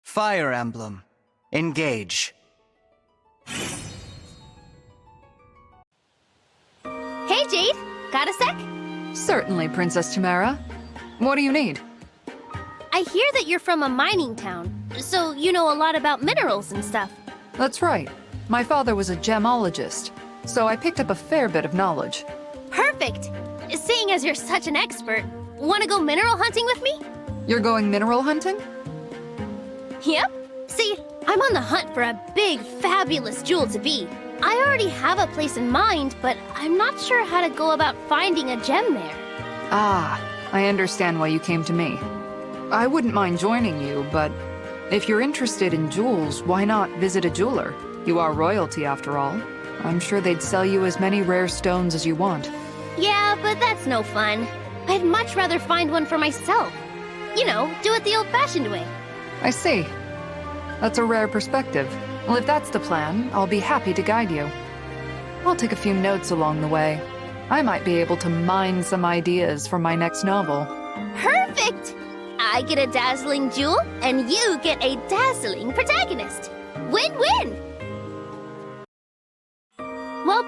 Fire Emblem. Engage. Hey, Jade! Got a sec? Certainly, Princess Chimera. What do you need? I hear that you're from a mining town, so you know a lot about minerals and stuff. That's right. My father was a gemologist, so I picked up a fair bit of knowledge. Perfect! Seeing as you're such an expert, want to go mineral hunting with me? You're going mineral hunting? Yep. See, I'm on the hunt for a big, fabulous jewel to be. I already have a place in mind, but I'm not sure how to go about finding a gem there. Ah, I understand why you came to me. I wouldn't mind joining you, but if you're interested in jewels, why not visit a jeweler? You are royalty, after all. I'm sure they'd sell you as many rare stones as you want. Yeah, but that's no fun. I'd much rather find one for myself. You know, do it the old-fashioned way. I see. That's a rare perspective. Well, if that's the plan, I'll be happy to guide you. I'll take a few notes along the way. I might be able to mine some ideas for my next novel. Perfect! I get a dazzling jewel, and you get a dazzling protagonist. Win-win! Well,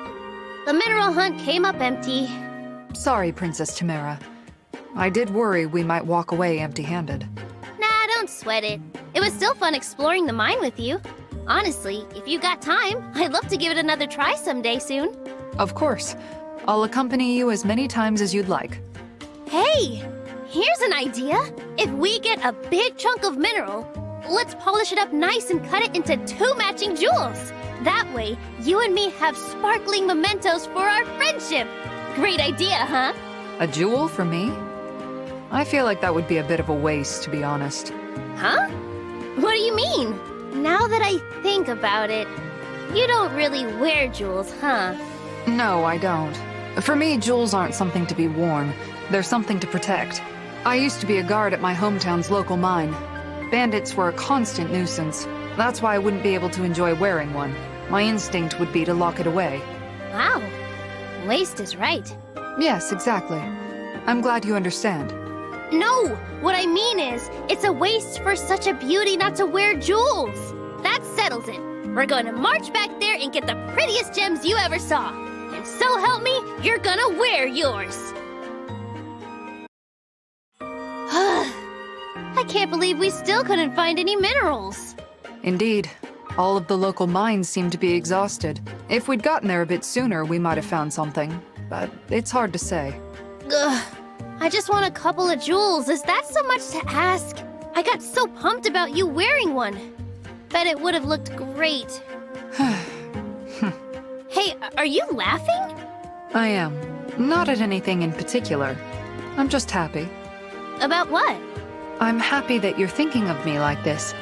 the mineral hunt came up empty. Sorry, Princess Chimera. I did worry we might walk away empty-handed. Nah, don't sweat it. It was still fun exploring the mine with you. Honestly, if you got time, I'd love to give it another try someday soon. Of course. I'll accompany you as many times as you'd like. Hey! Here's an idea! If we get a big chunk of mineral, let's polish it up nice and cut it into 2 matching jewels. That way, you and me have sparkling mementos for our friendship. Great idea, huh? A jewel for me? I feel like that would be a bit of a waste, to be honest. Huh? What do you mean? Now that I think about it, you don't really wear jewels, huh? No, I don't. For me, jewels aren't something to be worn. They're something to protect. I used to be a guard at my hometown's local mine. Bandits were a constant nuisance. That's why I wouldn't be able to enjoy wearing one. My instinct would be to lock it away. Wow. Waste is right. Yes, exactly. I'm glad you understand. No! What I mean is, it's a waste for such a beauty not to wear jewels. That settles it. We're going to march back there and get the prettiest gems you ever saw. And so help me, you're gonna wear yours. I can't believe we still couldn't find any minerals. Indeed. All of the local mines seem to be exhausted. If we'd gotten there a bit sooner, we might have found something. But it's hard to say. Ugh. I just want a couple of jewels. Is that so much to ask? I got so pumped about you wearing one. Bet it would have looked great. Hey, are you laughing? I am. Not at anything in particular. I'm just happy. About what? I'm happy that you're thinking of me like this.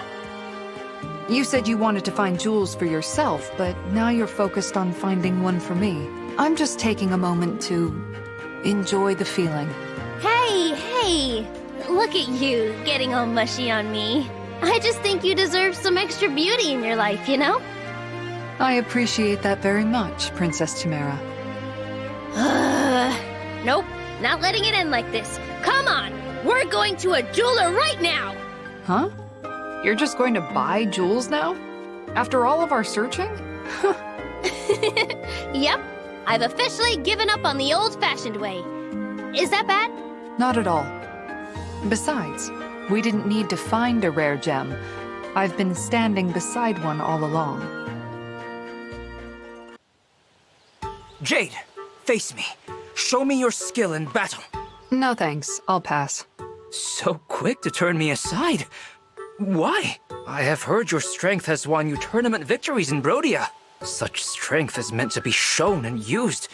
You said you wanted to find jewels for yourself, but now you're focused on finding one for me. I'm just taking a moment to enjoy the feeling. Hey! Look at you, getting all mushy on me. I just think you deserve some extra beauty in your life, you know? I appreciate that very much, Princess Chimera. Nope, not letting it end like this. Come on, we're going to a jeweler right now! Huh? You're just going to buy jewels now? After all of our searching? Yep, I've officially given up on the old-fashioned way. Is that bad? Not at all. Besides, we didn't need to find a rare gem. I've been standing beside one all along. Jade, face me. Show me your skill in battle. No thanks, I'll pass. So quick to turn me aside. Why? I have heard your strength has won you tournament victories in Brodia. Such strength is meant to be shown and used.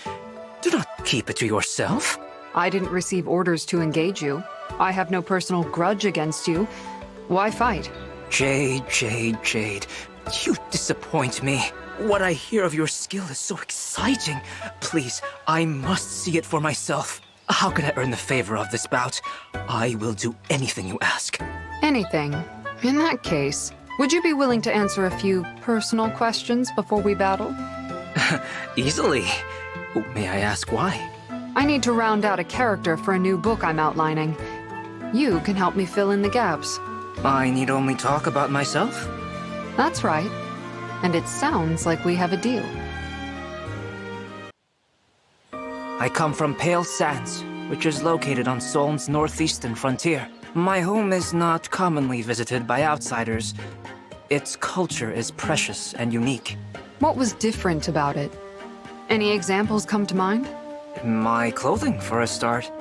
Do not keep it to yourself. I didn't receive orders to engage you. I have no personal grudge against you. Why fight? Jade, you disappoint me. What I hear of your skill is so exciting. Please, I must see it for myself. How can I earn the favor of this bout? I will do anything you ask. Anything? In that case, would you be willing to answer a few personal questions before we battle? Easily. May I ask why? I need to round out a character for a new book I'm outlining. You can help me fill in the gaps. I need only talk about myself? That's right. And it sounds like we have a deal. I come from Pale Sands, which is located on Solm's northeastern frontier. My home is not commonly visited by outsiders. Its culture is precious and unique. What was different about it? Any examples come to mind? My clothing, for a start.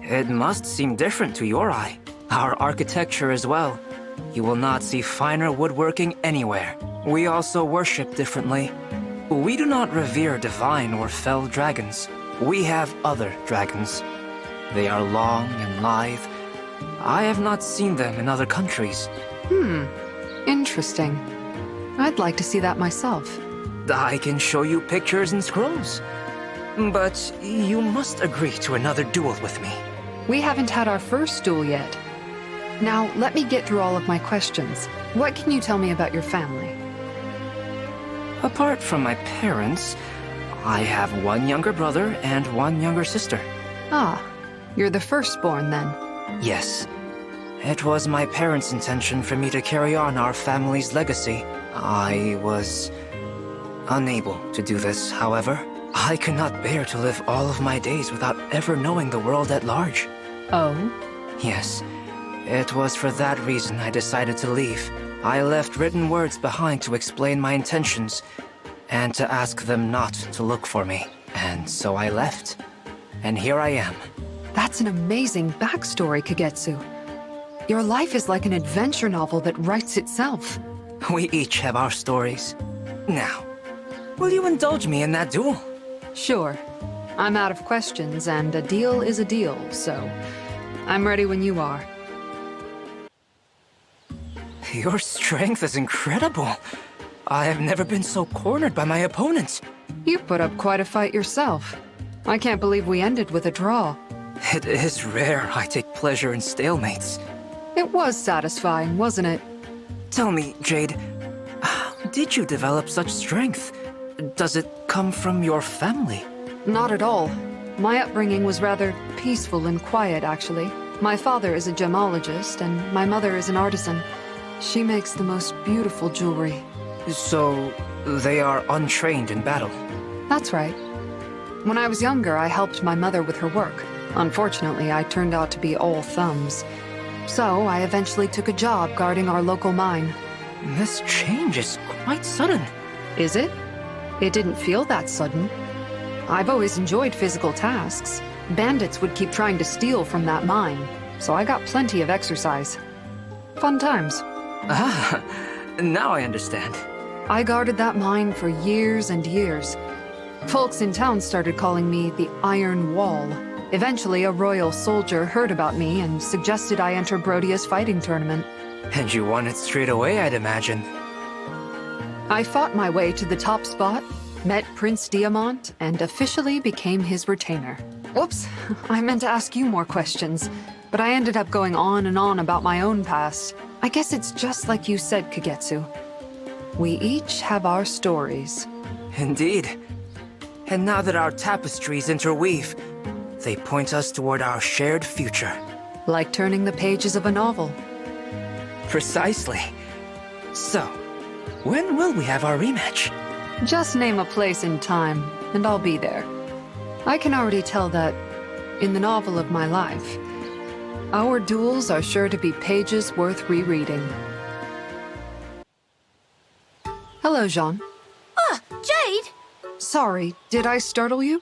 It must seem different to your eye. Our architecture as well. You will not see finer woodworking anywhere. We also worship differently. We do not revere divine or fell dragons. We have other dragons. They are long and lithe. I have not seen them in other countries. Interesting. I'd like to see that myself. I can show you pictures and scrolls. But you must agree to another duel with me. We haven't had our first duel yet. Now, let me get through all of my questions. What can you tell me about your family? Apart from my parents, I have one younger brother and one younger sister. Ah, you're the firstborn then. Yes. It was my parents' intention for me to carry on our family's legacy. I was unable to do this, however. I could not bear to live all of my days without ever knowing the world at large. Oh? Yes. It was for that reason I decided to leave. I left written words behind to explain my intentions, and to ask them not to look for me. And so I left. And here I am. That's an amazing backstory, Kagetsu. Your life is like an adventure novel that writes itself. We each have our stories. Now, will you indulge me in that duel? Sure. I'm out of questions, and a deal is a deal, so I'm ready when you are. Your strength is incredible. I have never been so cornered by my opponent. You put up quite a fight yourself. I can't believe we ended with a draw. It is rare I take pleasure in stalemates. It was satisfying, wasn't it? Tell me, Jade, how did you develop such strength? Does it come from your family? Not at all. My upbringing was rather peaceful and quiet, actually. My father is a gemologist, and my mother is an artisan. She makes the most beautiful jewelry. So, they are untrained in battle? That's right. When I was younger, I helped my mother with her work. Unfortunately, I turned out to be all thumbs. So, I eventually took a job guarding our local mine. This change is quite sudden. Is it? It didn't feel that sudden. I've always enjoyed physical tasks. Bandits would keep trying to steal from that mine, so I got plenty of exercise. Fun times. Ah, now I understand. I guarded that mine for years and years. Folks in town started calling me the Iron Wall. Eventually, a royal soldier heard about me and suggested I enter Brodia's fighting tournament. And you won it straight away, I'd imagine. I fought my way to the top spot, met Prince Diamant, and officially became his retainer. Oops, I meant to ask you more questions, but I ended up going on and on about my own past. I guess it's just like you said, Kagetsu. We each have our stories. Indeed. And now that our tapestries interweave, they point us toward our shared future. Like turning the pages of a novel. Precisely. So, when will we have our rematch? Just name a place and time, and I'll be there. I can already tell that, in the novel of my life, our duels are sure to be pages worth rereading. Hello, Jean. Ah, Jade! Sorry, did I startle you?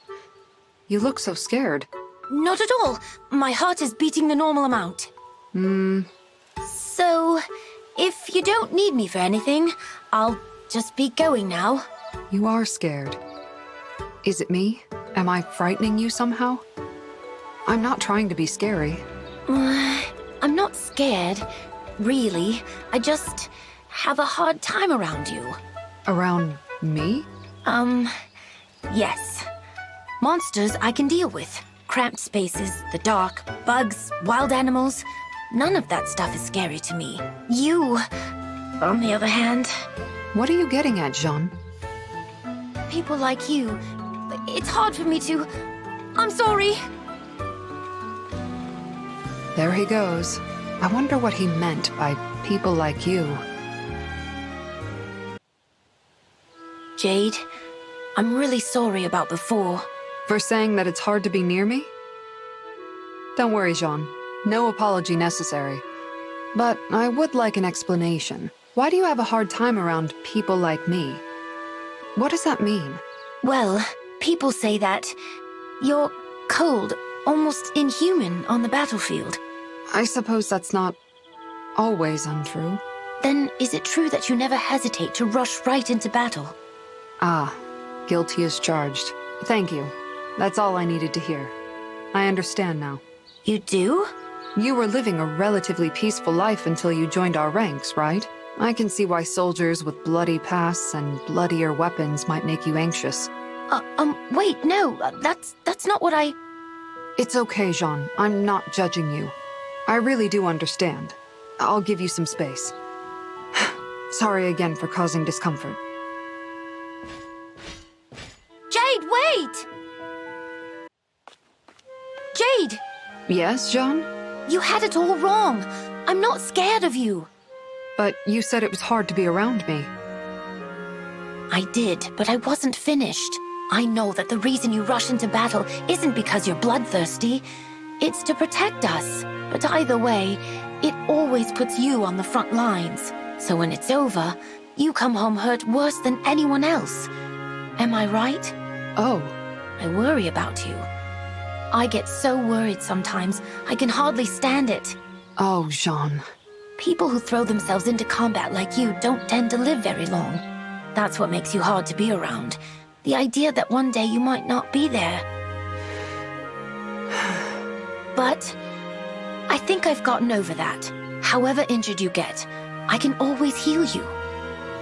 You look so scared. Not at all. My heart is beating the normal amount. So, if you don't need me for anything, I'll just be going now. You are scared. Is it me? Am I frightening you somehow? I'm not trying to be scary. I'm not scared, really. I just have a hard time around you. Around me? Yes. Monsters I can deal with. Cramped spaces, the dark, bugs, wild animals. None of that stuff is scary to me. You, on the other hand... What are you getting at, Jean? People like you. It's hard for me to... I'm sorry. There he goes. I wonder what he meant by people like you. Jade, I'm really sorry about before. For saying that it's hard to be near me? Don't worry, Jean. No apology necessary. But I would like an explanation. Why do you have a hard time around people like me? What does that mean? Well, people say that you're cold, almost inhuman on the battlefield. I suppose that's not always untrue. Then is it true that you never hesitate to rush right into battle? Ah, guilty as charged. Thank you. That's all I needed to hear. I understand now. You do? You were living a relatively peaceful life until you joined our ranks, right? I can see why soldiers with bloody pasts and bloodier weapons might make you anxious. Wait, no, that's not what I... It's okay, Jean. I'm not judging you. I really do understand. I'll give you some space. Sorry again for causing discomfort. Jade, wait! Jade! Yes, Jean? You had it all wrong. I'm not scared of you. But you said it was hard to be around me. I did, but I wasn't finished. I know that the reason you rush into battle isn't because you're bloodthirsty. It's to protect us. But either way, it always puts you on the front lines. So when it's over, you come home hurt worse than anyone else. Am I right? Oh. I worry about you. I get so worried sometimes, I can hardly stand it. Oh, Jean. People who throw themselves into combat like you don't tend to live very long. That's what makes you hard to be around. The idea that one day you might not be there. But I think I've gotten over that. However injured you get, I can always heal you.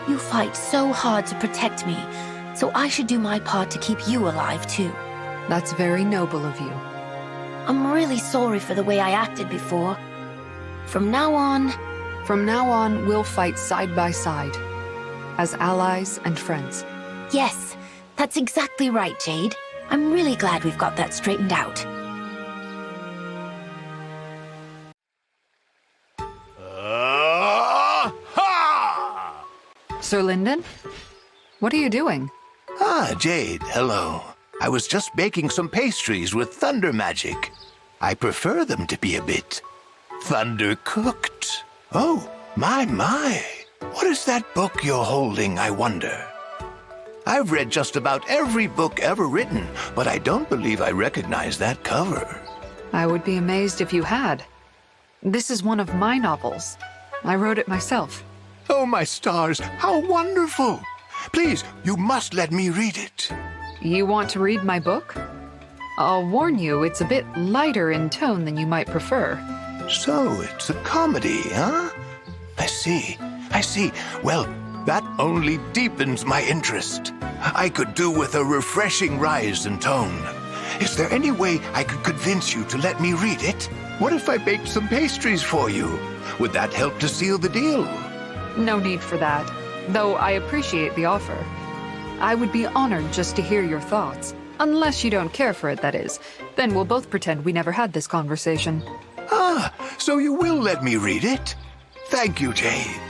You fight so hard to protect me, so I should do my part to keep you alive too. That's very noble of you. I'm really sorry for the way I acted before. From now on, we'll fight side by side, as allies and friends. yes, that's exactly right, Jade. I'm really glad we've got that straightened out. Ha! Sir Lyndon? What are you doing? Ah, Jade, hello. I was just baking some pastries with thunder magic. I prefer them to be a bit thunder-cooked. Oh, my. What is that book you're holding, I wonder? I've read just about every book ever written, but I don't believe I recognize that cover. I would be amazed if you had. This is one of my novels. I wrote it myself. Oh, my stars, how wonderful! Please, you must let me read it. You want to read my book? I'll warn you, it's a bit lighter in tone than you might prefer. So, it's a comedy, huh? I see. Well, that only deepens my interest. I could do with a refreshing rise in tone. Is there any way I could convince you to let me read it? What if I baked some pastries for you? Would that help to seal the deal? No need for that, though I appreciate the offer. I would be honored just to hear your thoughts. Unless you don't care for it, that is. Then we'll both pretend we never had this conversation. Ah, so you will let me read it? Thank you, Jade.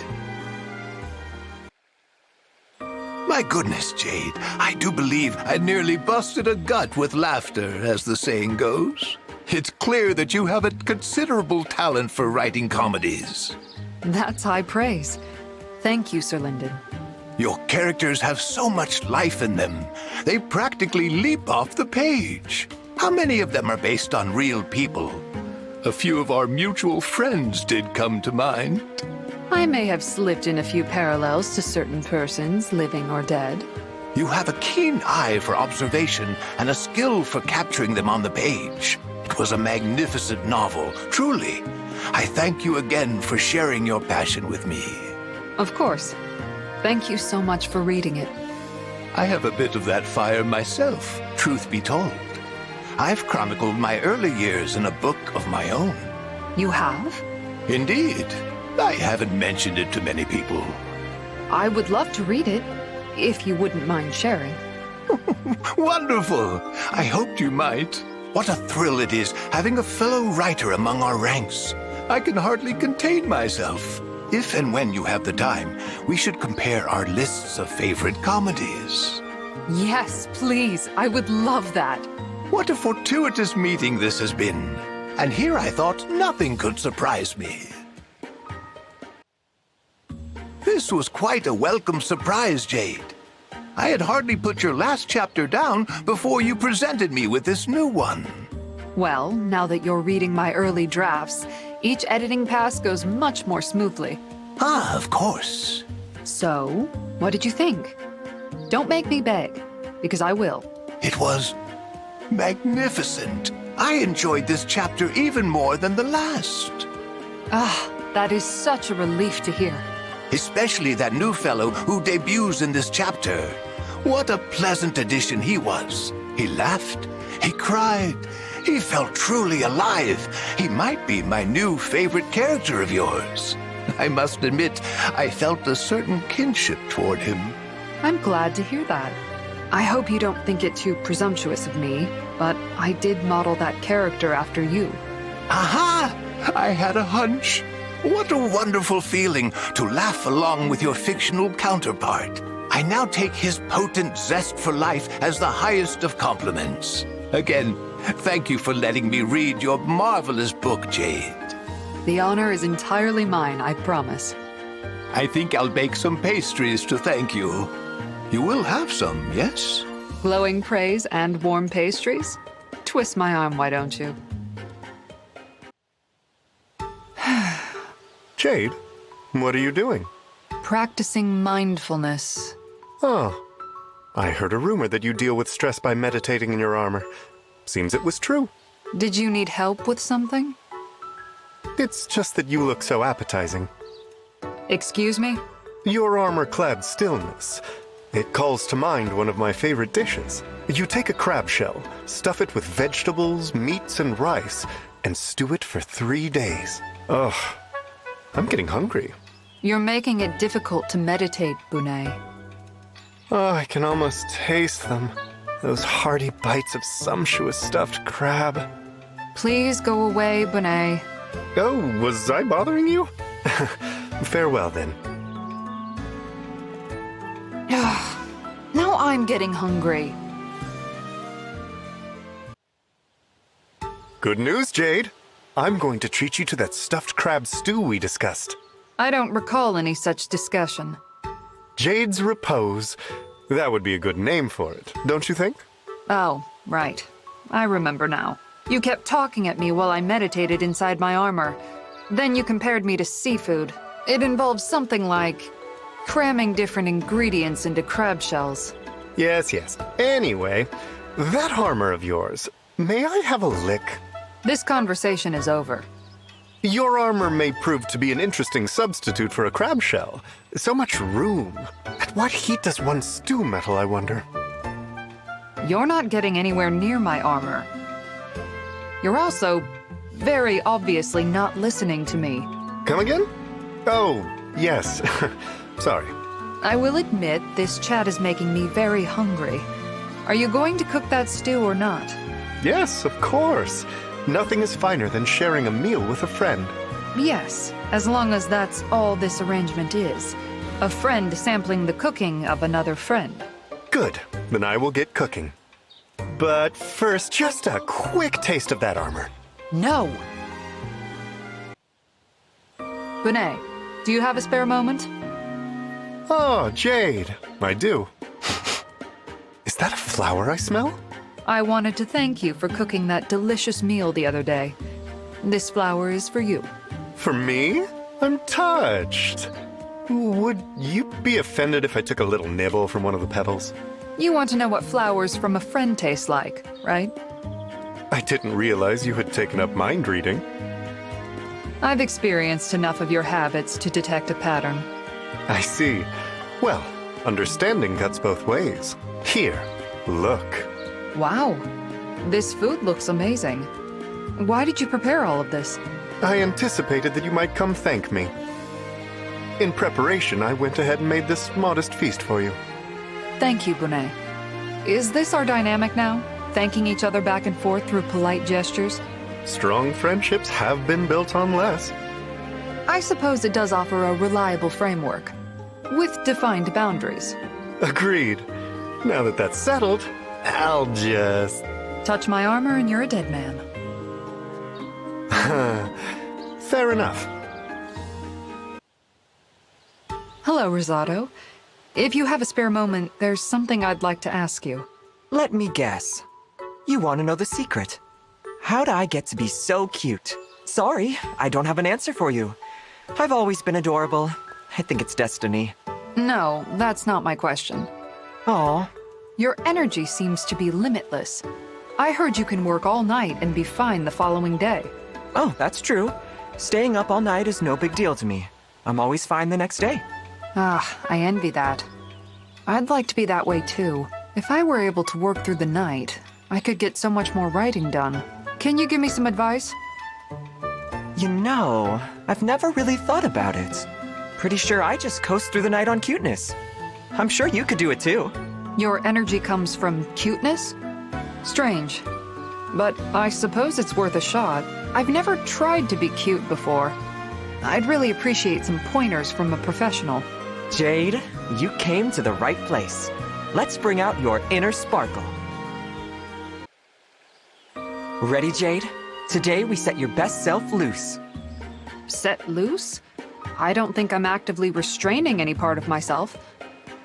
My goodness, Jade, I do believe I nearly busted a gut with laughter, as the saying goes. It's clear that you have a considerable talent for writing comedies. That's high praise. Thank you, Sir Lyndon. Your characters have so much life in them. They practically leap off the page. How many of them are based on real people? A few of our mutual friends did come to mind. I may have slipped in a few parallels to certain persons, living or dead. You have a keen eye for observation and a skill for capturing them on the page. It was a magnificent novel, truly. I thank you again for sharing your passion with me. Of course. Thank you so much for reading it. I have a bit of that fire myself, truth be told. I've chronicled my early years in a book of my own. You have? Indeed. I haven't mentioned it to many people. I would love to read it, if you wouldn't mind sharing. Wonderful! I hoped you might. What a thrill it is having a fellow writer among our ranks. I can hardly contain myself. If and when you have the time, we should compare our lists of favorite comedies. Yes, please. I would love that. What a fortuitous meeting this has been. And here I thought nothing could surprise me. This was quite a welcome surprise, Jade. I had hardly put your last chapter down before you presented me with this new one. Well, now that you're reading my early drafts, each editing pass goes much more smoothly. Ah, of course. So, what did you think? Don't make me beg, because I will. It was magnificent. I enjoyed this chapter even more than the last. Ah, that is such a relief to hear. Especially that new fellow who debuts in this chapter. What a pleasant addition he was. He laughed, he cried, he felt truly alive. He might be my new favorite character of yours. I must admit, I felt a certain kinship toward him. I'm glad to hear that. I hope you don't think it too presumptuous of me, but I did model that character after you. Aha! I had a hunch. What a wonderful feeling to laugh along with your fictional counterpart. I now take his potent zest for life as the highest of compliments. Again, thank you for letting me read your marvelous book, Jade. The honor is entirely mine, I promise. I think I'll bake some pastries to thank you. You will have some, yes? Glowing praise and warm pastries? Twist my arm, why don't you? Jade, what are you doing? Practicing mindfulness. Oh, I heard a rumor that you deal with stress by meditating in your armor. Seems it was true. Did you need help with something? It's just that you look so appetizing. Excuse me? Your armor-clad stillness. It calls to mind one of my favorite dishes. You take a crab shell, stuff it with vegetables, meats, and rice, and stew it for 3 days. Ugh, I'm getting hungry. You're making it difficult to meditate, Bunei. Oh, I can almost taste them. Those hearty bites of sumptuous stuffed crab. Please go away, Bunei. Oh, was I bothering you? Farewell, then. Now I'm getting hungry. Good news, Jade. I'm going to treat you to that stuffed crab stew we discussed. I don't recall any such discussion. Jade's Repose. That would be a good name for it, don't you think? Oh, right. I remember now. You kept talking at me while I meditated inside my armor. Then you compared me to seafood. It involves something like cramming different ingredients into crab shells. Yes. Anyway, that armor of yours, may I have a lick? This conversation is over. Your armor may prove to be an interesting substitute for a crab shell. So much room. At what heat does one stew metal, I wonder? You're not getting anywhere near my armor. You're also very obviously not listening to me. Come again? Oh, yes. Sorry. I will admit this chat is making me very hungry. Are you going to cook that stew or not? Yes, of course. Nothing is finer than sharing a meal with a friend. Yes, as long as that's all this arrangement is. A friend sampling the cooking of another friend. Good. Then I will get cooking. But first, just a quick taste of that armor. No! Bunei, do you have a spare moment? Oh, Jade. I do. Is that a flower I smell? I wanted to thank you for cooking that delicious meal the other day. This flower is for you. For me? I'm touched. Would you be offended if I took a little nibble from one of the petals? You want to know what flowers from a friend taste like, right? I didn't realize you had taken up mind reading. I've experienced enough of your habits to detect a pattern. I see. Well, understanding cuts both ways. Here, look. Wow, this food looks amazing. Why did you prepare all of this? I anticipated that you might come thank me. In preparation, I went ahead and made this modest feast for you. Thank you, Bunei. Is this our dynamic now? Thanking each other back and forth through polite gestures? Strong friendships have been built on less. I suppose it does offer a reliable framework, with defined boundaries. Agreed. Now that that's settled, I'll just... Touch my armor and you're a dead man. Fair enough. Hello, Rosado. If you have a spare moment, there's something I'd like to ask you. Let me guess. You want to know the secret. How'd I get to be so cute? Sorry, I don't have an answer for you. I've always been adorable. I think it's destiny. No, that's not my question. Aw. Your energy seems to be limitless. I heard you can work all night and be fine the following day. Oh, that's true. Staying up all night is no big deal to me. I'm always fine the next day. Ah, I envy that. I'd like to be that way too. If I were able to work through the night, I could get so much more writing done. Can you give me some advice? You know, I've never really thought about it. Pretty sure I just coast through the night on cuteness. I'm sure you could do it too. Your energy comes from cuteness? Strange. But I suppose it's worth a shot. I've never tried to be cute before. I'd really appreciate some pointers from a professional. Jade, you came to the right place. Let's bring out your inner sparkle. Ready, Jade? Today we set your best self loose. Set loose? I don't think I'm actively restraining any part of myself.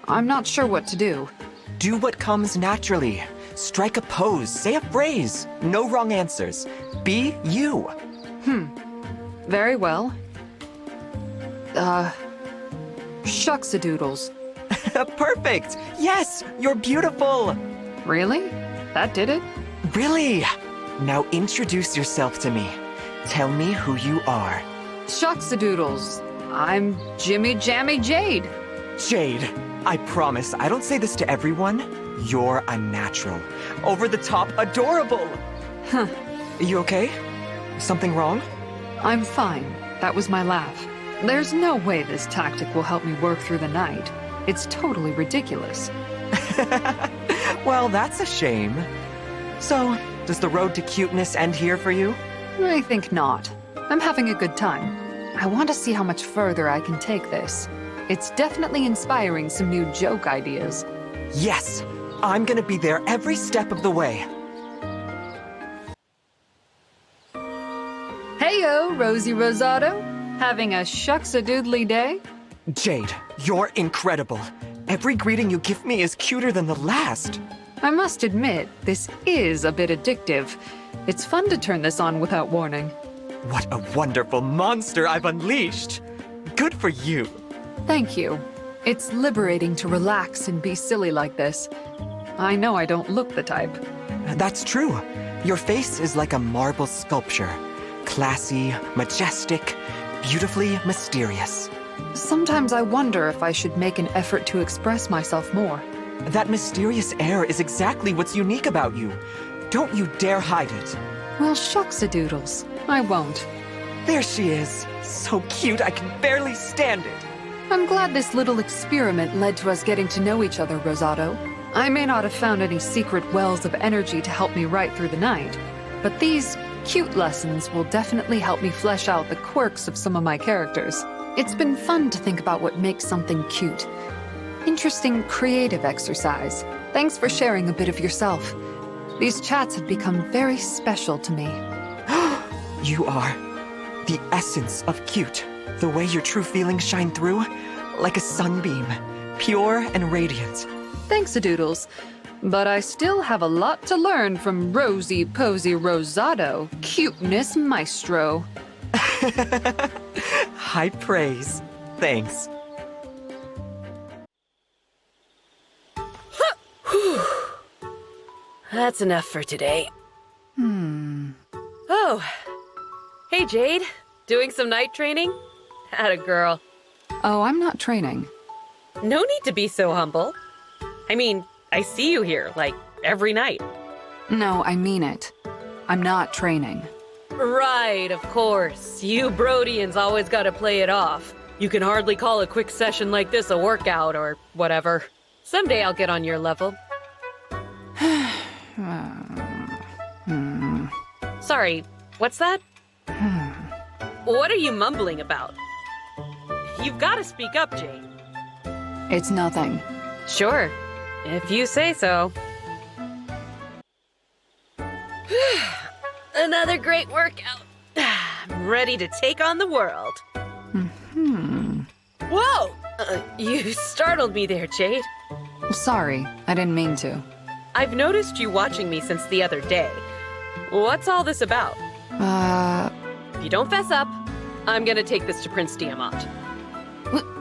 I'm not sure what to do. Do what comes naturally. Strike a pose, say a phrase. No wrong answers. Be you. Very well. Shucks-a-doodles. Perfect. Yes, you're beautiful. Really? That did it? Really? Now introduce yourself to me. Tell me who you are. Shucks-a-doodles. I'm Jimmy Jammy Jade. Jade, I promise I don't say this to everyone. You're a natural. Over the top adorable. Huh. You okay? Something wrong? I'm fine. That was my laugh. There's no way this tactic will help me work through the night. It's totally ridiculous. Well, that's a shame. So, does the road to cuteness end here for you? I think not. I'm having a good time. I want to see how much further I can take this. It's definitely inspiring some new joke ideas. Yes, I'm gonna be there every step of the way. Heyo, Rosie Rosado. Having a shucks-a-doodly day? Jade, you're incredible. Every greeting you give me is cuter than the last. I must admit, this is a bit addictive. It's fun to turn this on without warning. What a wonderful monster I've unleashed. Good for you. Thank you. It's liberating to relax and be silly like this. I know I don't look the type. That's true. Your face is like a marble sculpture. Classy, majestic, beautifully mysterious. Sometimes I wonder if I should make an effort to express myself more. That mysterious air is exactly what's unique about you. Don't you dare hide it. Well, shucks-a-doodles. I won't. There she is. So cute I can barely stand it. I'm glad this little experiment led to us getting to know each other, Rosado. I may not have found any secret wells of energy to help me right through the night, but these cute lessons will definitely help me flesh out the quirks of some of my characters. It's been fun to think about what makes something cute. Interesting creative exercise. Thanks for sharing a bit of yourself. These chats have become very special to me. You are the essence of cute. The way your true feelings shine through, like a sunbeam, pure and radiant. Thanks-a-doodles. But I still have a lot to learn from Rosie Posy Rosado, cuteness maestro. High praise. Thanks. That's enough for today. Oh. Hey, Jade. Doing some night training? Atta girl. Oh, I'm not training. No need to be so humble. I mean, I see you here, like, every night. No, I mean it. I'm not training. Right, of course. You Brodians always gotta play it off. You can hardly call a quick session like this a workout or whatever. Someday I'll get on your level. Sorry, what's that? What are you mumbling about? you've got to speak up, Jade. It's nothing. Sure, if you say so. Another great workout. I'm ready to take on the world. Whoa! You startled me there, Jade. Sorry, I didn't mean to. I've noticed you watching me since the other day. What's all this about? If you don't fess up, I'm gonna take this to Prince Tiamat.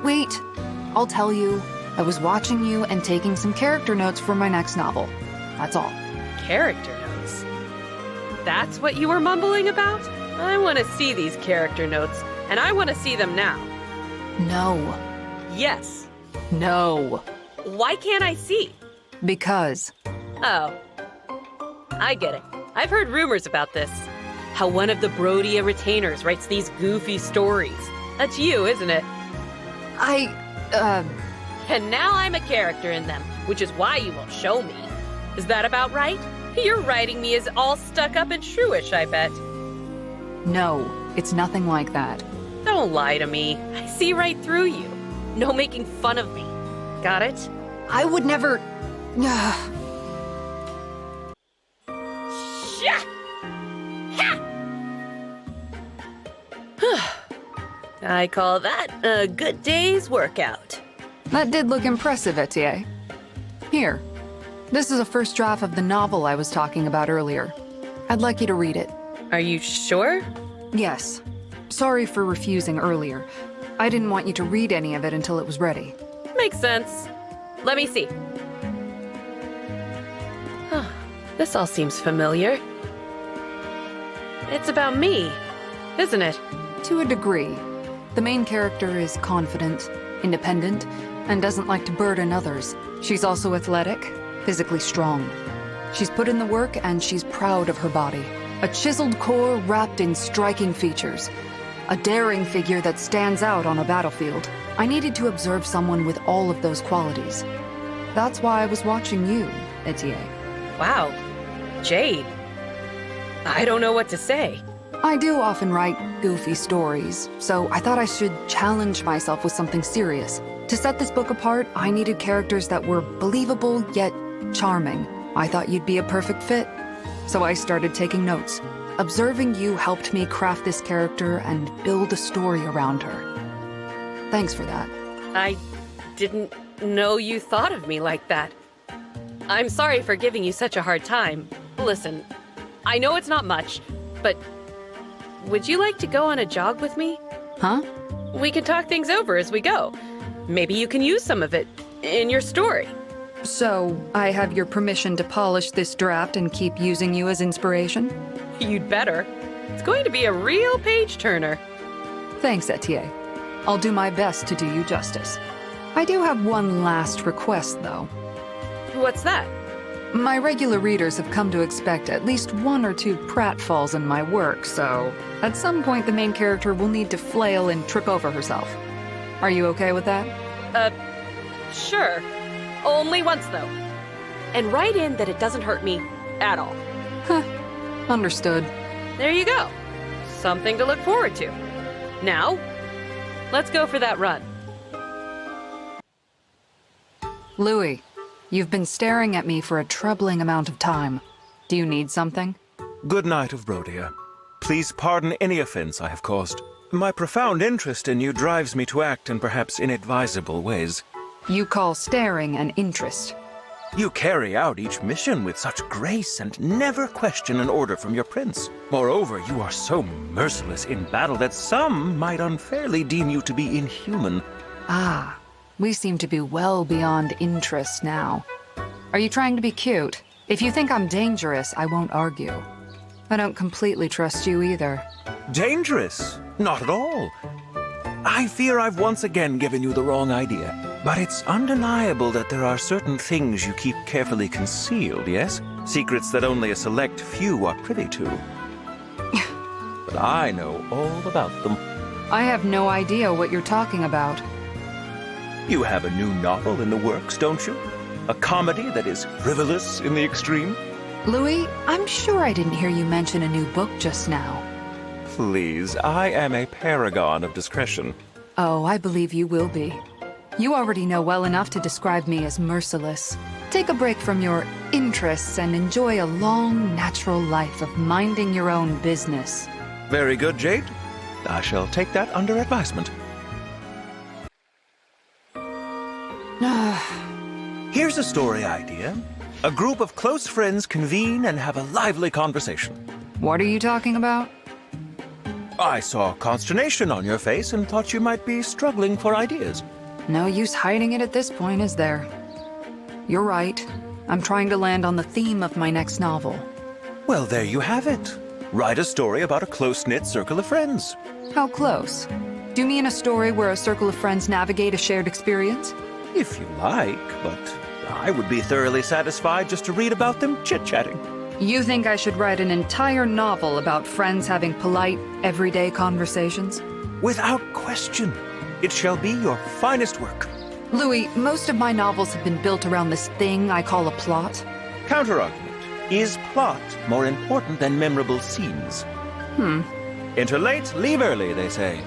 Wait, I'll tell you. I was watching you and taking some character notes for my next novel. That's all. Character notes? That's what you were mumbling about? I want to see these character notes, and I want to see them now. No. Yes. No. Why can't I see? Because. Oh. I get it. I've heard rumors about this. How one of the Brodia retainers writes these goofy stories. That's you, isn't it? And now I'm a character in them, which is why you won't show me. Is that about right? You're writing me as all stuck up and shrewish, I bet. No, it's nothing like that. Don't lie to me. I see right through you. No making fun of me. Got it? I would never. Shah! Ha! I call that a good day's workout. That did look impressive, Etienne. Here. This is a first draft of the novel I was talking about earlier. I'd like you to read it. Are you sure? Yes. Sorry for refusing earlier. I didn't want you to read any of it until it was ready. Makes sense. Let me see. This all seems familiar. It's about me, isn't it? To a degree. The main character is confident, independent, and doesn't like to burden others. She's also athletic, physically strong. She's put in the work and she's proud of her body. A chiseled core wrapped in striking features. A daring figure that stands out on a battlefield. I needed to observe someone with all of those qualities. That's why I was watching you, Etienne. Wow. Jade. I don't know what to say. I do often write goofy stories, so I thought I should challenge myself with something serious. To set this book apart, I needed characters that were believable yet charming. I thought you'd be a perfect fit. So I started taking notes. Observing you helped me craft this character and build a story around her. Thanks for that. I didn't know you thought of me like that. I'm sorry for giving you such a hard time. Listen, I know it's not much, but would you like to go on a jog with me? Huh? We can talk things over as we go. Maybe you can use some of it in your story. So, I have your permission to polish this draft and keep using you as inspiration? You'd better. It's going to be a real page-turner. Thanks, Etienne. I'll do my best to do you justice. I do have one last request, though. What's that? My regular readers have come to expect at least one or two pratfalls in my work, so at some point the main character will need to flail and trip over herself. Are you okay with that? Sure. Only once, though. And write in that it doesn't hurt me at all. Huh. Understood. There you go. Something to look forward to. Now, let's go for that run. Louis, you've been staring at me for a troubling amount of time. Do you need something? Good night of Brodia. Please pardon any offense I have caused. My profound interest in you drives me to act in perhaps inadvisable ways. You call staring an interest. You carry out each mission with such grace and never question an order from your prince. Moreover, you are so merciless in battle that some might unfairly deem you to be inhuman. Ah, we seem to be well beyond interest now. Are you trying to be cute? If you think I'm dangerous, I won't argue. I don't completely trust you either. Dangerous? Not at all. I fear I've once again given you the wrong idea. But it's undeniable that there are certain things you keep carefully concealed, yes? Secrets that only a select few are privy to. But I know all about them. I have no idea what you're talking about. You have a new novel in the works, don't you? A comedy that is frivolous in the extreme? Louis, I'm sure I didn't hear you mention a new book just now. Please, I am a paragon of discretion. Oh, I believe you will be. You already know well enough to describe me as merciless. Take a break from your interests and enjoy a long, natural life of minding your own business. Very good, Jade. I shall take that under advisement. Here's a story idea. A group of close friends convene and have a lively conversation. What are you talking about? I saw consternation on your face and thought you might be struggling for ideas. No use hiding it at this point, is there? You're right. I'm trying to land on the theme of my next novel. Well, there you have it. Write a story about a close-knit circle of friends. How close? Do you mean a story where a circle of friends navigate a shared experience? If you like, but I would be thoroughly satisfied just to read about them chit-chatting. You think I should write an entire novel about friends having polite, everyday conversations? Without question. It shall be your finest work. Louis, most of my novels have been built around this thing I call a plot. Counterargument. Is plot more important than memorable scenes? Enter late, leave early, they say.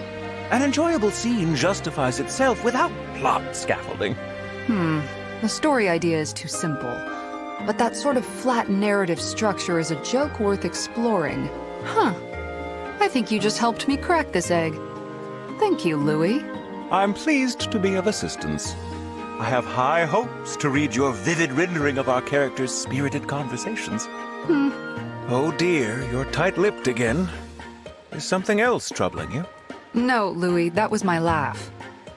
An enjoyable scene justifies itself without plot scaffolding. The story idea is too simple. But that sort of flat narrative structure is a joke worth exploring. I think you just helped me crack this egg. Thank you, Louis. I'm pleased to be of assistance. I have high hopes to read your vivid rendering of our characters' spirited conversations. Oh dear, you're tight-lipped again. Is something else troubling you? No, Louis, that was my laugh.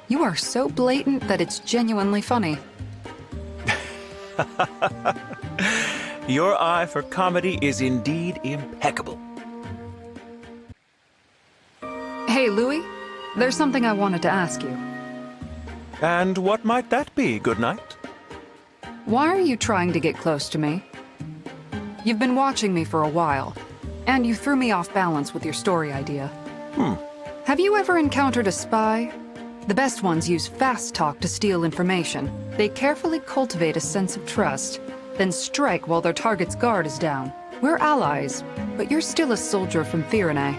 You are so blatant that it's genuinely funny. Your eye for comedy is indeed impeccable. Hey, Louis, there's something I wanted to ask you. And what might that be, good night? Why are you trying to get close to me? You've been watching me for a while, and you threw me off balance with your story idea. Have you ever encountered a spy? The best ones use fast talk to steal information. They carefully cultivate a sense of trust, then strike while their target's guard is down. We're allies, but you're still a soldier from Firene.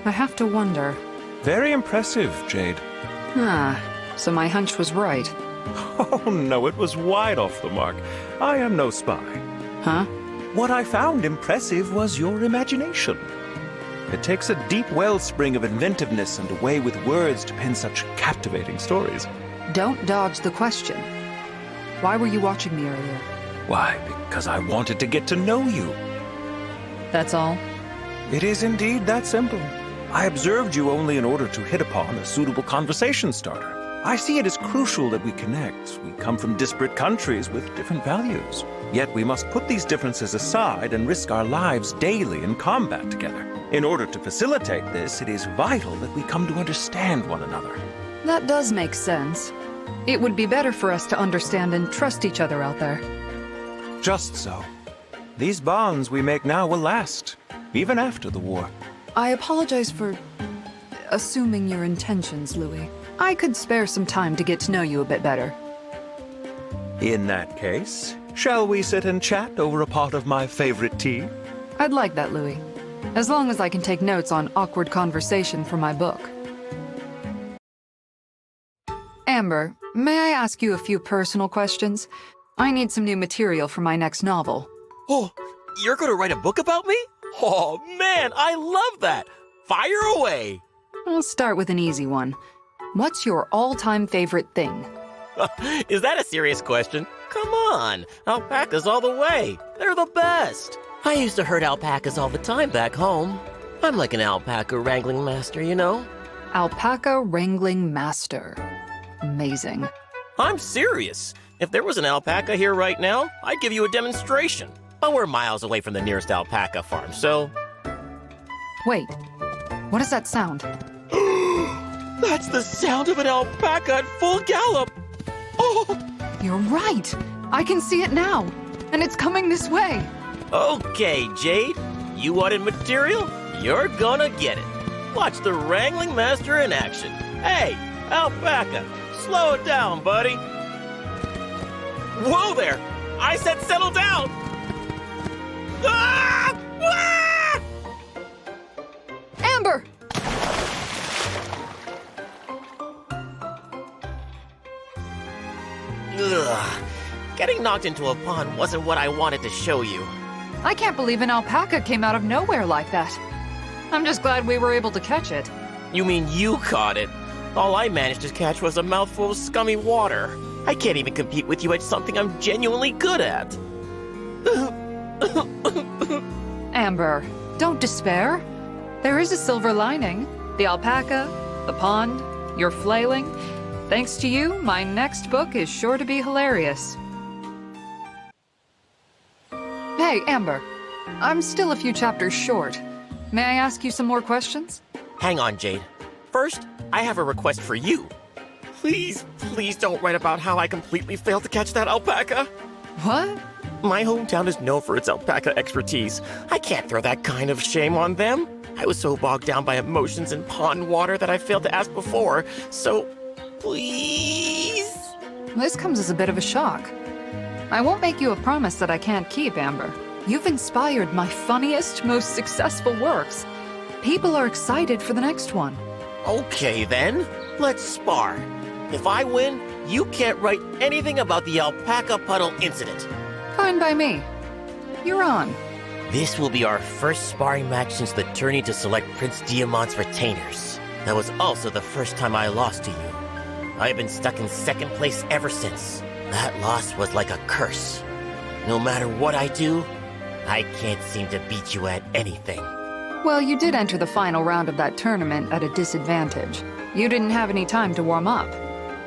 I have to wonder. Very impressive, Jade. So my hunch was right. Oh no, it was wide off the mark. I am no spy. Huh? What I found impressive was your imagination. It takes a deep wellspring of inventiveness and a way with words to pen such captivating stories. Don't dodge the question. Why were you watching me earlier? Why, because I wanted to get to know you. That's all? It is indeed that simple. I observed you only in order to hit upon a suitable conversation starter. I see it as crucial that we connect. We come from disparate countries with different values. Yet we must put these differences aside and risk our lives daily in combat together. In order to facilitate this, it is vital that we come to understand one another. That does make sense. It would be better for us to understand and trust each other out there. Just so. These bonds we make now will last, even after the war. I apologize for assuming your intentions, Louis. I could spare some time to get to know you a bit better. In that case, shall we sit and chat over a pot of my favorite tea? I'd like that, Louis. As long as I can take notes on awkward conversation for my book. Amber, may I ask you a few personal questions? I need some new material for my next novel. Oh, you're gonna write a book about me? Oh, man, I love that! Fire away! I'll start with an easy one. What's your all-time favorite thing? Is that a serious question? Come on, alpacas all the way. They're the best. I used to herd alpacas all the time back home. I'm like an alpaca wrangling master, you know? Alpaca wrangling master. Amazing. I'm serious. If there was an alpaca here right now, I'd give you a demonstration. But we're miles away from the nearest alpaca farm, so... Wait, what does that sound? That's the sound of an alpaca at full gallop! Oh! You're right! I can see it now! And it's coming this way! Okay, Jade. You wanted material? You're gonna get it. Watch the Wrangling Master in action. Hey, alpaca, slow it down, buddy. Whoa there! I said settle down! Ah! Ah! Amber! Ugh. Getting knocked into a pond wasn't what I wanted to show you. I can't believe an alpaca came out of nowhere like that. I'm just glad we were able to catch it. You mean you caught it? All I managed to catch was a mouthful of scummy water. I can't even compete with you at something I'm genuinely good at. Amber, don't despair. There is a silver lining. The alpaca, the pond, your flailing. Thanks to you, my next book is sure to be hilarious. Hey, Amber. I'm still a few chapters short. May I ask you some more questions? Hang on, Jade. First, I have a request for you. Please, please don't write about how I completely failed to catch that alpaca. What? My hometown is known for its alpaca expertise. I can't throw that kind of shame on them. I was so bogged down by emotions and pond water that I failed to ask before. So, please. This comes as a bit of a shock. I won't make you a promise that I can't keep, Amber. You've inspired my funniest, most successful works. People are excited for the next one. Okay then, let's spar. If I win, you can't write anything about the alpaca puddle incident. Fine by me. You're on. This will be our first sparring match since the tourney to select Prince Diamant's retainers. That was also the first time I lost to you. I've been stuck in second place ever since. That loss was like a curse. No matter what I do, I can't seem to beat you at anything. Well, you did enter the final round of that tournament at a disadvantage. You didn't have any time to warm up.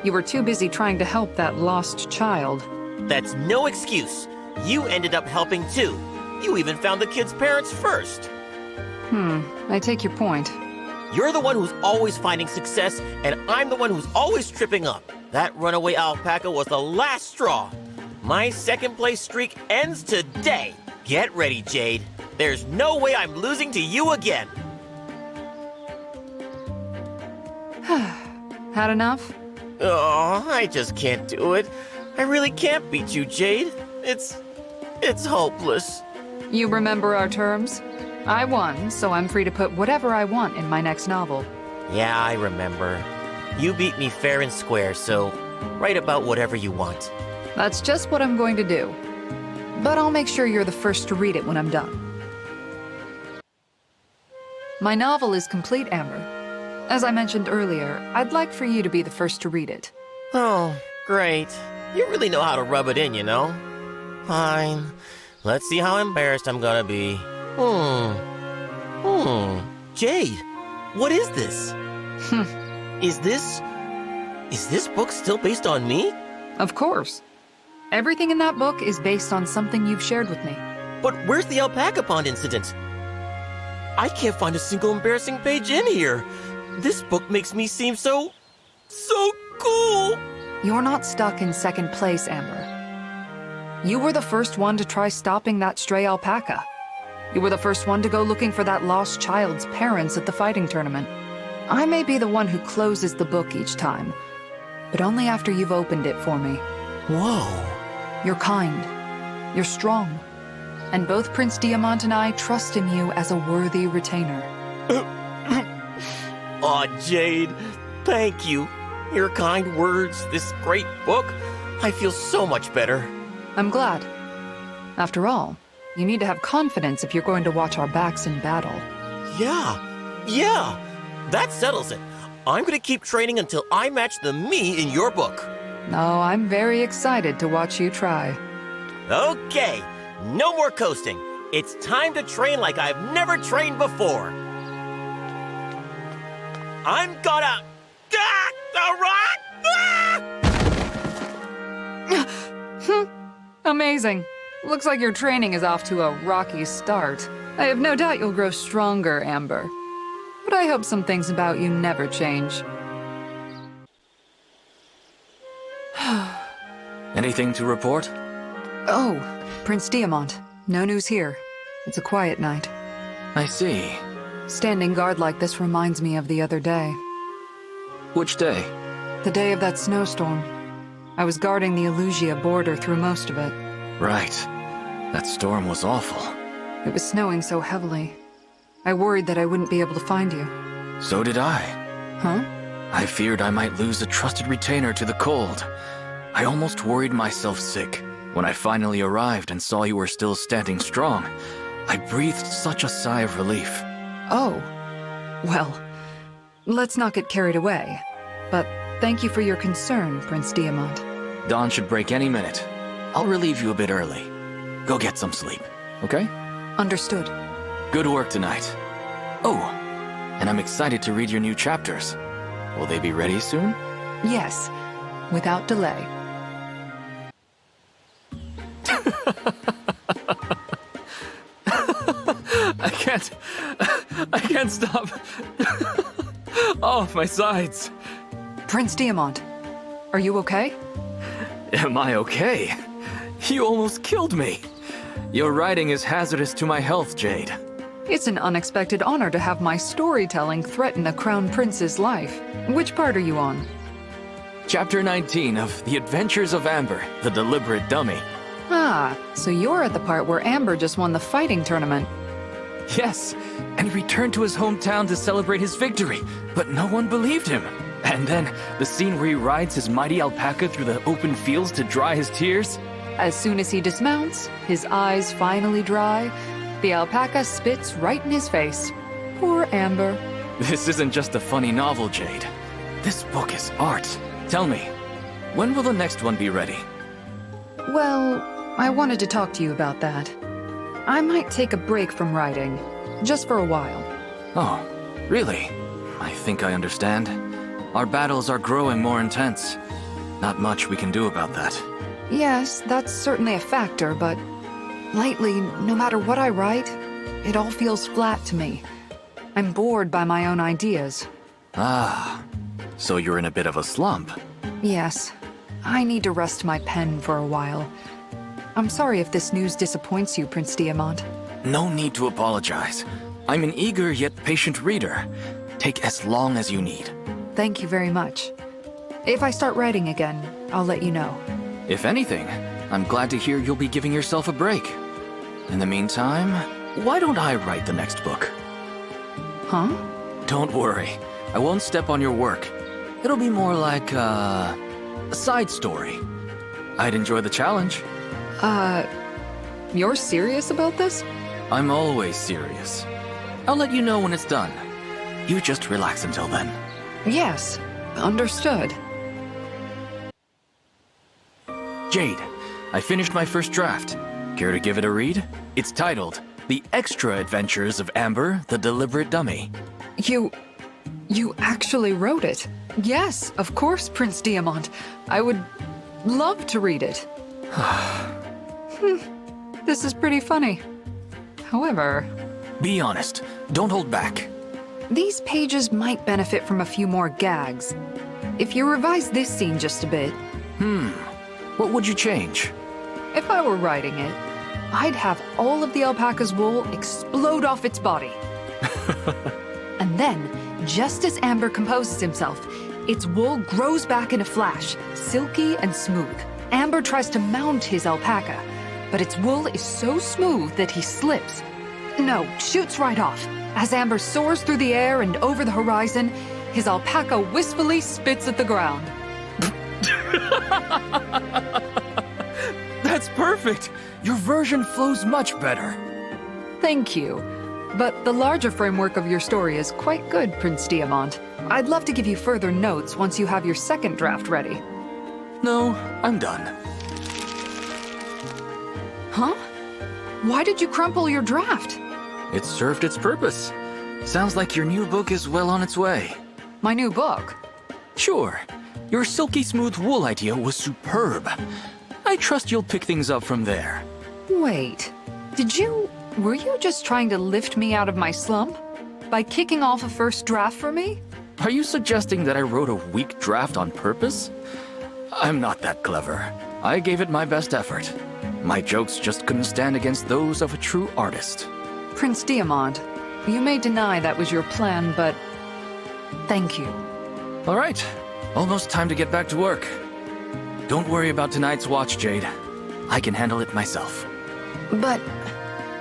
You were too busy trying to help that lost child. That's no excuse. You ended up helping too. You even found the kid's parents first. I take your point. You're the one who's always finding success, and I'm the one who's always tripping up. That runaway alpaca was the last straw. My second place streak ends today. Get ready, Jade. There's no way I'm losing to you again. Had enough? Oh, I just can't do it. I really can't beat you, Jade. It's hopeless. You remember our terms? I won, so I'm free to put whatever I want in my next novel. Yeah, I remember. You beat me fair and square, so write about whatever you want. That's just what I'm going to do. But I'll make sure you're the first to read it when I'm done. My novel is complete, Amber. As I mentioned earlier, I'd like for you to be the first to read it. Oh, great. You really know how to rub it in, you know? Fine. Let's see how embarrassed I'm gonna be. Jade, what is this? Is this book still based on me? Of course. Everything in that book is based on something you've shared with me. But where's the alpaca pond incident? I can't find a single embarrassing page in here. This book makes me seem so cool. You're not stuck in second place, Amber. You were the first one to try stopping that stray alpaca. You were the first one to go looking for that lost child's parents at the fighting tournament. I may be the one who closes the book each time, but only after you've opened it for me. Whoa. You're kind. You're strong. And both Prince Diamant and I trust in you as a worthy retainer. Aw, Jade, thank you. Your kind words, this great book, I feel so much better. I'm glad. After all, you need to have confidence if you're going to watch our backs in battle. Yeah, that settles it. I'm gonna keep training until I match the me in your book. Oh, I'm very excited to watch you try. Okay, no more coasting. It's time to train like I've never trained before. I'm gonna... Amazing. Looks like your training is off to a rocky start. I have no doubt you'll grow stronger, Amber. But I hope some things about you never change. Anything to report? Oh, Prince Diamant. No news here. It's a quiet night. I see. Standing guard like this reminds me of the other day. Which day? The day of that snowstorm. I was guarding the Elusia border through most of it. Right. That storm was awful. It was snowing so heavily. I worried that I wouldn't be able to find you. So did I. Huh? I feared I might lose a trusted retainer to the cold. I almost worried myself sick. When I finally arrived and saw you were still standing strong, I breathed such a sigh of relief. Oh. Well, let's not get carried away. But thank you for your concern, Prince Diamant. Dawn should break any minute. I'll relieve you a bit early. Go get some sleep, okay? Understood. Good work tonight. Oh, and I'm excited to read your new chapters. Will they be ready soon? Yes, without delay. I can't stop. Oh, my sides. Prince Diamant, are you okay? Am I okay? You almost killed me. Your writing is hazardous to my health, Jade. It's an unexpected honor to have my storytelling threaten a crown prince's life. Which part are you on? Chapter 19 of The Adventures of Amber, the Deliberate Dummy. Ah, so you're at the part where Amber just won the fighting tournament. Yes, and he returned to his hometown to celebrate his victory, but no one believed him. And then, the scene where he rides his mighty alpaca through the open fields to dry his tears. As soon as he dismounts, his eyes finally dry, the alpaca spits right in his face. Poor Amber. This isn't just a funny novel, Jade. This book is art. Tell me, when will the next one be ready? Well, I wanted to talk to you about that. I might take a break from writing, just for a while. Oh, really? I think I understand. Our battles are growing more intense. Not much we can do about that. Yes, that's certainly a factor, but lately, no matter what I write, it all feels flat to me. I'm bored by my own ideas. Ah, so you're in a bit of a slump. Yes, I need to rest my pen for a while. I'm sorry if this news disappoints you, Prince Diamant. No need to apologize. I'm an eager yet patient reader. Take as long as you need. Thank you very much. If I start writing again, I'll let you know. If anything, I'm glad to hear you'll be giving yourself a break. In the meantime, why don't I write the next book? Huh? Don't worry. I won't step on your work. It'll be more like a side story. I'd enjoy the challenge. You're serious about this? I'm always serious. I'll let you know when it's done. You just relax until then. Yes, understood. Jade, I finished my first draft. Care to give it a read? It's titled, The Extra Adventures of Amber, the Deliberate Dummy. You actually wrote it? Yes, of course, Prince Diamant. I would love to read it. This is pretty funny. However... Be honest. Don't hold back. These pages might benefit from a few more gags. If you revise this scene just a bit... What would you change? If I were writing it, I'd have all of the alpaca's wool explode off its body. And then, just as Amber composes himself, its wool grows back in a flash, silky and smooth. Amber tries to mount his alpaca, but its wool is so smooth that he slips. No, shoots right off. As Amber soars through the air and over the horizon, his alpaca wistfully spits at the ground. That's perfect! Your version flows much better. Thank you. But the larger framework of your story is quite good, Prince Diamant. I'd love to give you further notes once you have your second draft ready. No, I'm done. Huh? Why did you crumple your draft? It served its purpose. Sounds like your new book is well on its way. My new book? Sure. Your silky smooth wool idea was superb. I trust you'll pick things up from there. Wait, were you just trying to lift me out of my slump? By kicking off a first draft for me? Are you suggesting that I wrote a weak draft on purpose? I'm not that clever. I gave it my best effort. My jokes just couldn't stand against those of a true artist. Prince Diamant, you may deny that was your plan, but thank you. All right, almost time to get back to work. Don't worry about tonight's watch, Jade. I can handle it myself. But...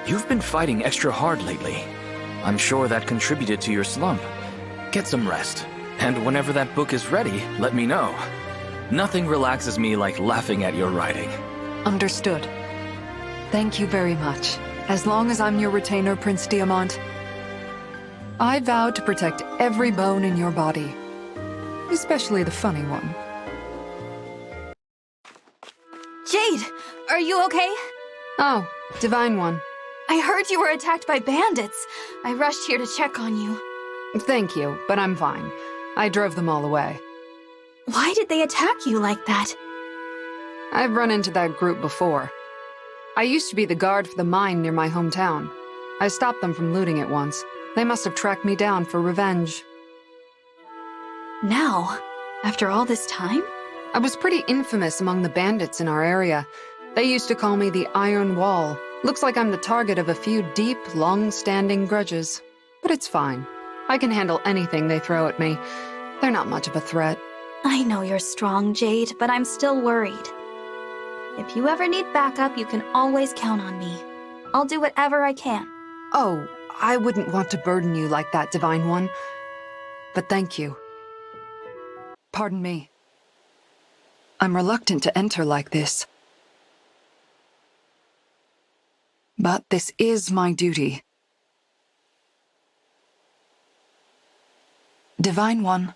You've been fighting extra hard lately. I'm sure that contributed to your slump. Get some rest. And whenever that book is ready, let me know. Nothing relaxes me like laughing at your writing. Understood. Thank you very much. As long as I'm your retainer, Prince Diamant, I vow to protect every bone in your body, especially the funny one. Jade, are you okay? Oh, Divine One. I heard you were attacked by bandits. I rushed here to check on you. Thank you, but I'm fine. I drove them all away. Why did they attack you like that? I've run into that group before. I used to be the guard for the mine near my hometown. I stopped them from looting it once. They must have tracked me down for revenge. Now, after all this time? I was pretty infamous among the bandits in our area. They used to call me the Iron Wall. Looks like I'm the target of a few deep, long-standing grudges. But it's fine. I can handle anything they throw at me. They're not much of a threat. I know you're strong, Jade, but I'm still worried. If you ever need backup, you can always count on me. I'll do whatever I can. Oh, I wouldn't want to burden you like that, Divine One. But thank you. Pardon me. I'm reluctant to enter like this. But this is my duty. Divine One.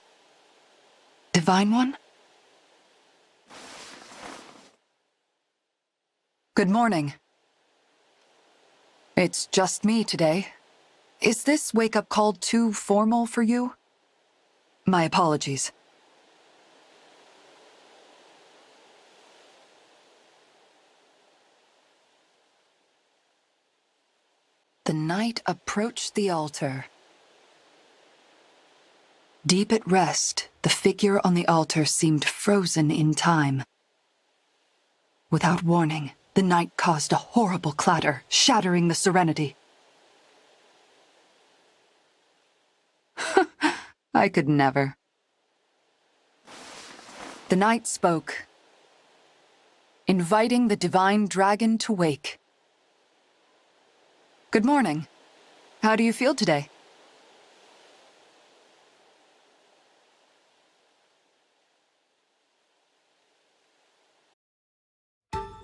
Divine One? Good morning. It's just me today. Is this wake-up call too formal for you? My apologies. The knight approached the altar. Deep at rest, the figure on the altar seemed frozen in time. Without warning, the knight caused a horrible clatter, shattering the serenity. I could never. The knight spoke, inviting the divine dragon to wake. Good morning. How do you feel today?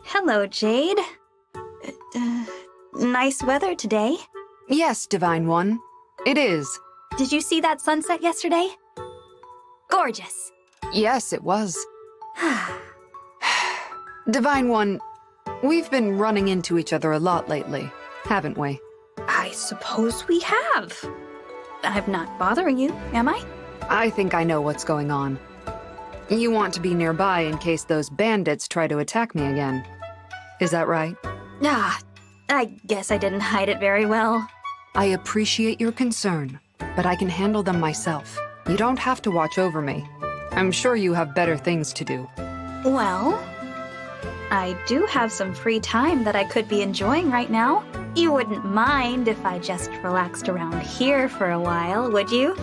Hello, Jade. Nice weather today. Yes, Divine One. It is. Did you see that sunset yesterday? Gorgeous. Yes, it was. Divine One, we've been running into each other a lot lately, haven't we? I suppose we have. I'm not bothering you, am I? I think I know what's going on. You want to be nearby in case those bandits try to attack me again. Is that right? I guess I didn't hide it very well. I appreciate your concern, but I can handle them myself. You don't have to watch over me. I'm sure you have better things to do. Well, I do have some free time that I could be enjoying right now. You wouldn't mind if I just relaxed around here for a while, would you?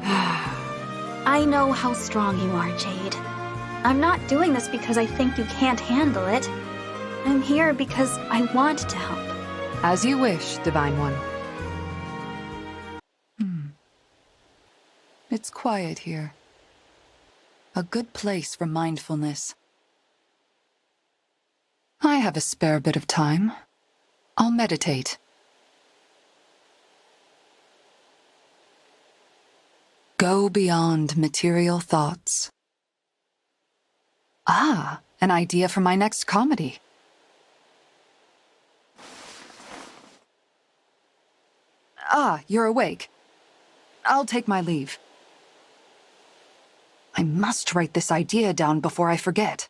I know how strong you are, Jade. I'm not doing this because I think you can't handle it. I'm here because I want to help. As you wish, Divine One. It's quiet here. A good place for mindfulness. I have a spare bit of time. I'll meditate. Go beyond material thoughts. Ah, an idea for my next comedy. Ah, you're awake. I'll take my leave. I must write this idea down before I forget.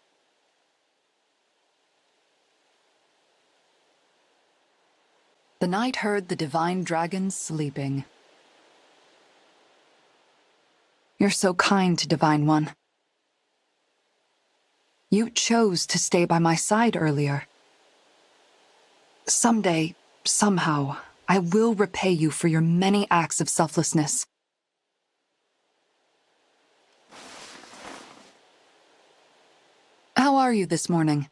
The knight heard the divine dragon sleeping. You're so kind, Divine One. You chose to stay by my side earlier. Someday, somehow, I will repay you for your many acts of selflessness. How are you this morning?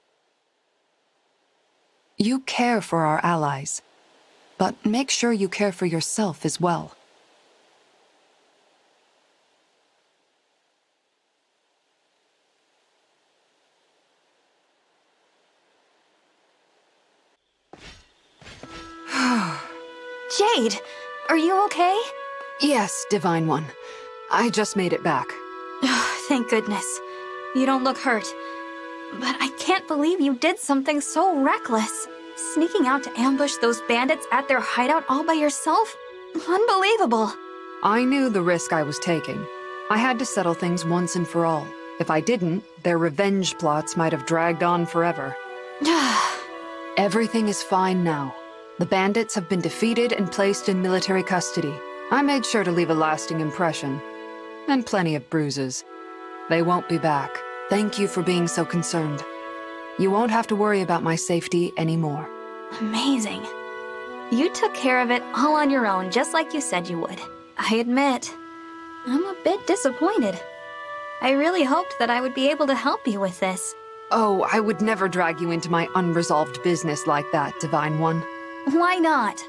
You care for our allies, but make sure you care for yourself as well. Jade, are you okay? Yes, Divine One. I just made it back. Thank goodness. You don't look hurt. But I can't believe you did something so reckless. Sneaking out to ambush those bandits at their hideout all by yourself? Unbelievable. I knew the risk I was taking. I had to settle things once and for all. If I didn't, their revenge plots might have dragged on forever. Everything is fine now. The bandits have been defeated and placed in military custody. I made sure to leave a lasting impression. And plenty of bruises. They won't be back. Thank you for being so concerned. You won't have to worry about my safety anymore. Amazing. You took care of it all on your own, just like you said you would. I admit, I'm a bit disappointed. I really hoped that I would be able to help you with this. Oh, I would never drag you into my unresolved business like that, Divine One. Why not?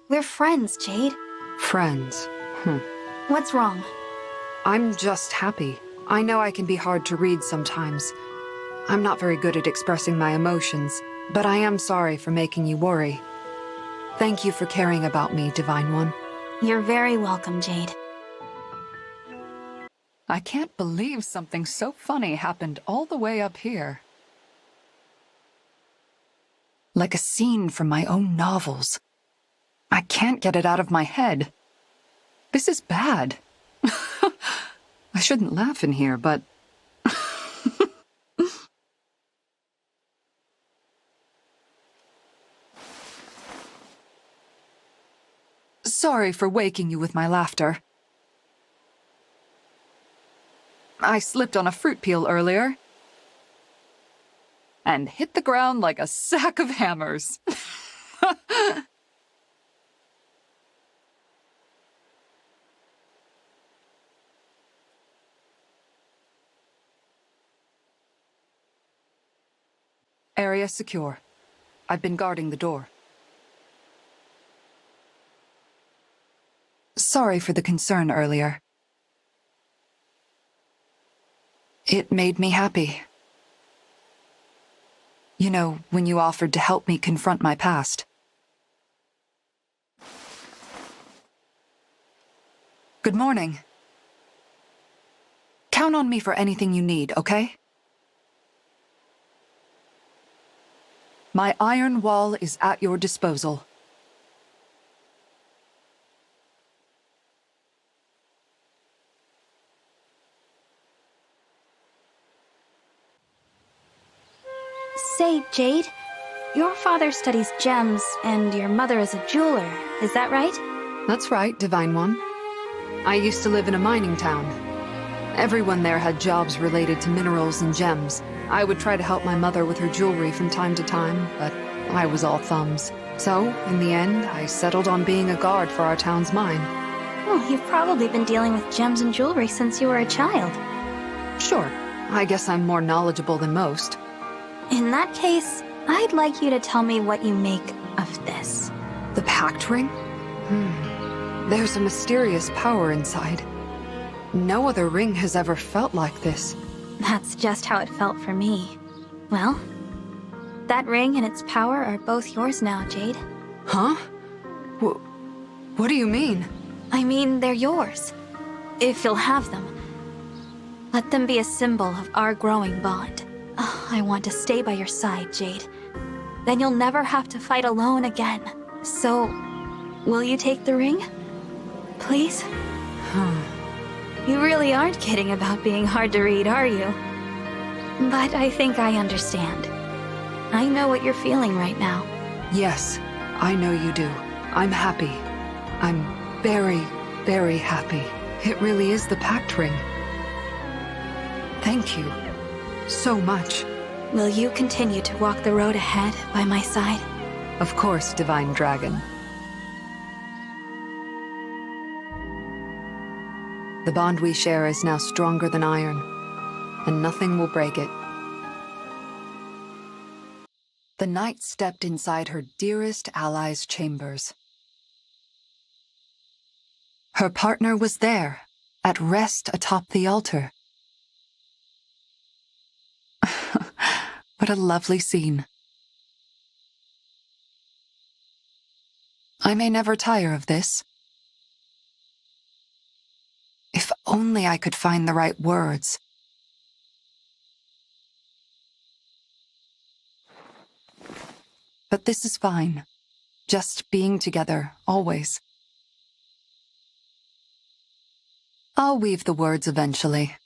We're friends, Jade. Friends. What's wrong? I'm just happy. I know I can be hard to read sometimes. I'm not very good at expressing my emotions, but I am sorry for making you worry. Thank you for caring about me, Divine One. You're very welcome, Jade. I can't believe something so funny happened all the way up here. Like a scene from my own novels. I can't get it out of my head. This is bad. I shouldn't laugh in here, but... Sorry for waking you with my laughter. I slipped on a fruit peel earlier and hit the ground like a sack of hammers. Area secure. I've been guarding the door. Sorry for the concern earlier. It made me happy. You know, when you offered to help me confront my past. Good morning. Count on me for anything you need, okay? My iron wall is at your disposal. Say, Jade, your father studies gems and your mother is a jeweler, is that right? That's right, Divine One. I used to live in a mining town. Everyone there had jobs related to minerals and gems. I would try to help my mother with her jewelry from time to time, but I was all thumbs. So, in the end, I settled on being a guard for our town's mine. Oh, you've probably been dealing with gems and jewelry since you were a child. Sure, I guess I'm more knowledgeable than most. In that case, I'd like you to tell me what you make of this. The pact ring? There's a mysterious power inside. No other ring has ever felt like this. That's just how it felt for me. Well, that ring and its power are both yours now, Jade. Huh? What do you mean? I mean, they're yours. If you'll have them. Let them be a symbol of our growing bond. Oh, I want to stay by your side, Jade. Then you'll never have to fight alone again. So, will you take the ring? Please? You really aren't kidding about being hard to read, are you? But I think I understand. I know what you're feeling right now. Yes, I know you do. I'm happy. I'm very, very happy. It really is the pact ring. Thank you. So much. Will you continue to walk the road ahead by my side? Of course, Divine Dragon. The bond we share is now stronger than iron, and nothing will break it. The knight stepped inside her dearest ally's chambers. Her partner was there, at rest atop the altar. What a lovely scene. I may never tire of this. If only I could find the right words. But this is fine. Just being together, always. I'll weave the words eventually.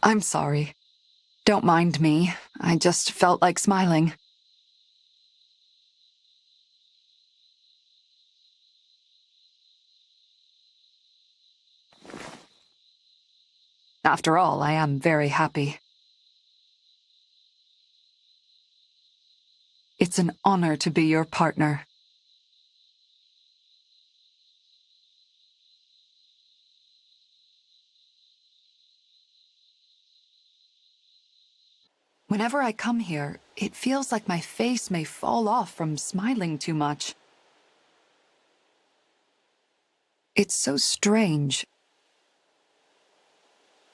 I'm sorry. Don't mind me. I just felt like smiling. After all, I am very happy. It's an honor to be your partner. Whenever I come here, it feels like my face may fall off from smiling too much. It's so strange.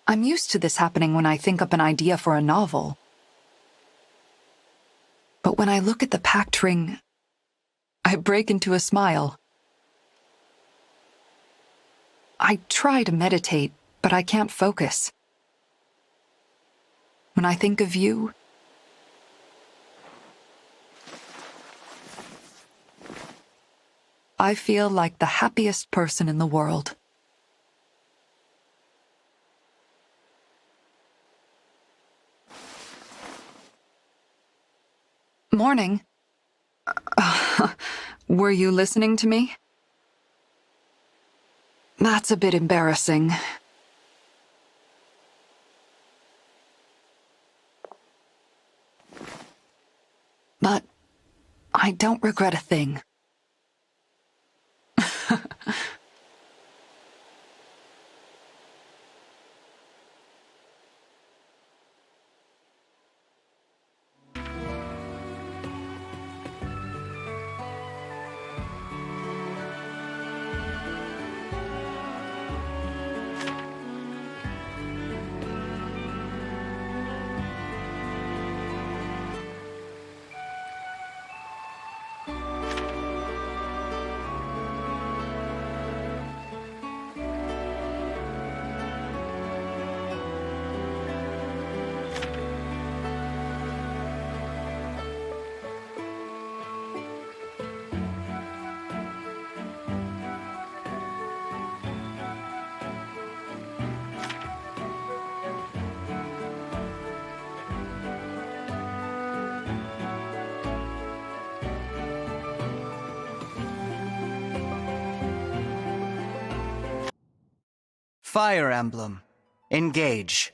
I'm used to this happening when I think up an idea for a novel. But when I look at the pact ring, I break into a smile. I try to meditate, but I can't focus. When I think of you, I feel like the happiest person in the world. Morning. Were you listening to me? That's a bit embarrassing. But I don't regret a thing. Fire Emblem. Engage.